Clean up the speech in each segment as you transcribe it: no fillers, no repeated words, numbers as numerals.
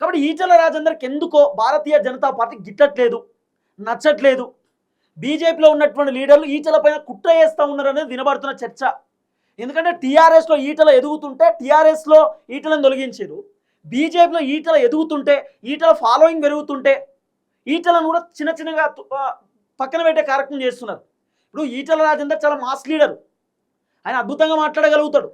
కాబట్టి ఈటల రాజేందర్కి ఎందుకో భారతీయ జనతా పార్టీ గిట్టట్లేదు, నచ్చట్లేదు. బీజేపీలో ఉన్నటువంటి లీడర్లు ఈటల పైన కుట్ర చేస్తూ ఉన్నారు అనేది వినబడుతున్న చర్చ. ఎందుకంటే టీఆర్ఎస్లో ఈటల ఎదుగుతుంటే టీఆర్ఎస్లో ఈటలను తొలగించారు, బీజేపీలో ఈటల ఎదుగుతుంటే ఈటల ఫాలోయింగ్ పెరుగుతుంటే ఈటలను కూడా చిన్న చిన్నగా పక్కన పెట్టే కార్యక్రమం చేస్తున్నారు. ఇప్పుడు ఈటల రాజేందర్ చాలా మాస్ లీడరు, ఆయన అద్భుతంగా మాట్లాడగలుగుతాడు.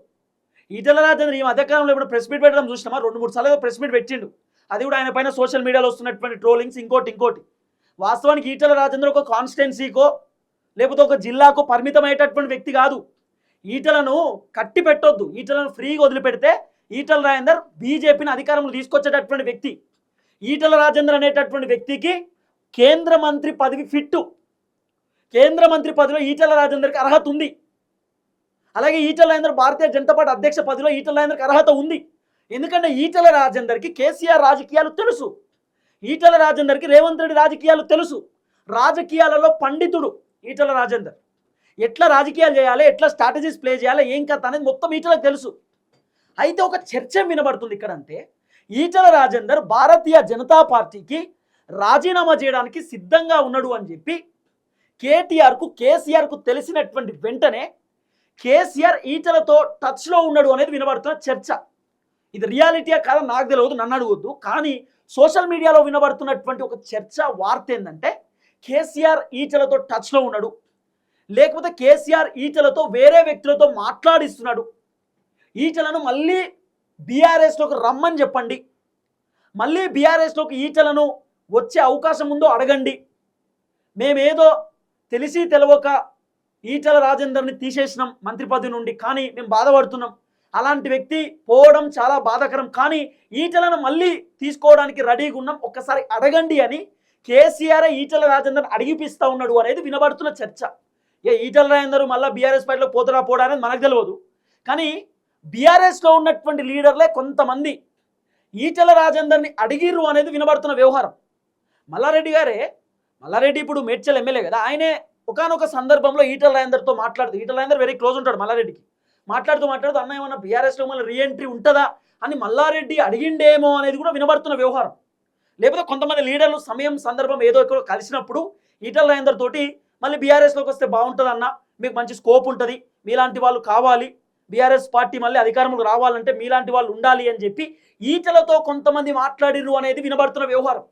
ఈటల రాజేందర్ ఈ మధ్యకాలంలో ఇప్పుడు ప్రెస్ మీట్ పెట్టడం చూసినామా, 2-3 సార్లు ప్రెస్ మీట్ పెట్టిండు. అది కూడా ఆయన పైన సోషల్ మీడియాలో వస్తున్నటువంటి ట్రోలింగ్స్ ఇంకోటి. వాస్తవానికి ఈటల రాజేందర్ ఒక కాన్స్టిట్యున్సీకో లేకపోతే ఒక జిల్లాకో పరిమితమయ్యేటటువంటి వ్యక్తి కాదు. ఈటలను కట్టి పెట్టొద్దు, ఈటలను ఫ్రీగా వదిలిపెడితే ఈటల రాజేందర్ బీజేపీని అధికారంలో తీసుకొచ్చేటటువంటి వ్యక్తి. ఈటల రాజేందర్ అనేటటువంటి వ్యక్తికి కేంద్ర మంత్రి పదవి ఫిట్టు, కేంద్ర మంత్రి పదవిలో ఈటల రాజేందర్కి అర్హత ఉంది. అలాగే ఈటల రాజేందర్ భారతీయ జనతా పార్టీ అధ్యక్ష పదవిలో ఈటల రాజేందర్కి అర్హత ఉంది. ఎందుకంటే ఈటల రాజేందర్కి కేసీఆర్ రాజకీయాలు తెలుసు, ఈటల రాజేందర్కి రేవంత్ రెడ్డి రాజకీయాలు తెలుసు. రాజకీయాలలో పండితుడు ఈటల రాజేందర్. ఎట్లా రాజకీయాలు చేయాలి, ఎట్లా స్ట్రాటజీస్ ప్లే చేయాలి, ఏం కథ అనేది మొత్తం ఈటలకు తెలుసు. అయితే ఒక చర్చ వినబడుతుంది ఇక్కడ, అంటే ఈటల రాజేందర్ భారతీయ జనతా పార్టీకి రాజీనామా చేయడానికి సిద్ధంగా ఉన్నాడు అని చెప్పి కేసీఆర్కు తెలిసినటువంటి వెంటనే కేసీఆర్ ఈటలతో టచ్లో ఉన్నాడు అనేది వినబడుతున్న చర్చ. ఇది రియాలిటీయా కాదా నాకు తెలియదు, నన్ను అడగొద్దు. కానీ సోషల్ మీడియాలో వినబడుతున్నటువంటి ఒక చర్చ వార్త ఏంటంటే కేసీఆర్ ఈటలతో టచ్లో ఉన్నాడు, లేకపోతే కేసీఆర్ ఈటలతో వేరే వ్యక్తులతో మాట్లాడిస్తున్నాడు, ఈటలను మళ్ళీ బీఆర్ఎస్లోకి రమ్మని చెప్పండి, మళ్ళీ బీఆర్ఎస్లోకి ఈటలను వచ్చే అవకాశం ఉందో అడగండి, మేమేదో తెలిసి తెలవక ఈటల రాజేందర్ని తీసేసినాం మంత్రి పదవి నుండి, కానీ మేము బాధపడుతున్నాం, అలాంటి వ్యక్తి పోవడం చాలా బాధాకరం, కానీ ఈటలను మళ్ళీ తీసుకోవడానికి రెడీగా ఉన్నాం, ఒక్కసారి అడగండి అని కేసీఆర్ ఈటల రాజేందర్ అడిగిపిస్తూ ఉన్నాడు అనేది వినబడుతున్న చర్చ. ఈటల రాజేందర్ మళ్ళీ బీఆర్ఎస్ పార్టీలో పోడా అనేది మనకు తెలియదు. కానీ బీఆర్ఎస్లో ఉన్నటువంటి లీడర్లే కొంతమంది ఈటల రాజేందర్ని అడిగిర్రు అనేది వినబడుతున్న వ్యవహారం. మల్లారెడ్డి ఇప్పుడు మేడ్చల్ ఎమ్మెల్యే కదా, ఆయనే ఒకనొక సందర్భంలో ఈటల రాజేందర్తో మాట్లాడుతూ, ఈటల రాజేందర్ వెరీ క్లోజ్ ఉంటాడు మల్లారెడ్డికి, మాట్లాడుతూ అన్న ఏమన్నా బీఆర్ఎస్లో మళ్ళీ రీఎంట్రీ ఉంటుందా అని మల్లారెడ్డి అడిగిండేమో అనేది కూడా వినబడుతున్న వ్యవహారం. లేకపోతే కొంతమంది లీడర్లు సందర్భం ఏదో ఎక్కడో కలిసినప్పుడు ఈటల రాజేందర్ తోటి మళ్ళీ బీఆర్ఎస్లోకి వస్తే బాగుంటుంది అన్న, మీకు మంచి స్కోప్ ఉంటుంది, మీలాంటి వాళ్ళు కావాలి, బీఆర్ఎస్ పార్టీ మళ్ళీ అధికారంలోకి రావాలంటే మీలాంటి వాళ్ళు ఉండాలి అని చెప్పి ఈటలతో కొంతమంది మాట్లాడిర్రు అనేది వినబడుతున్న వ్యవహారం.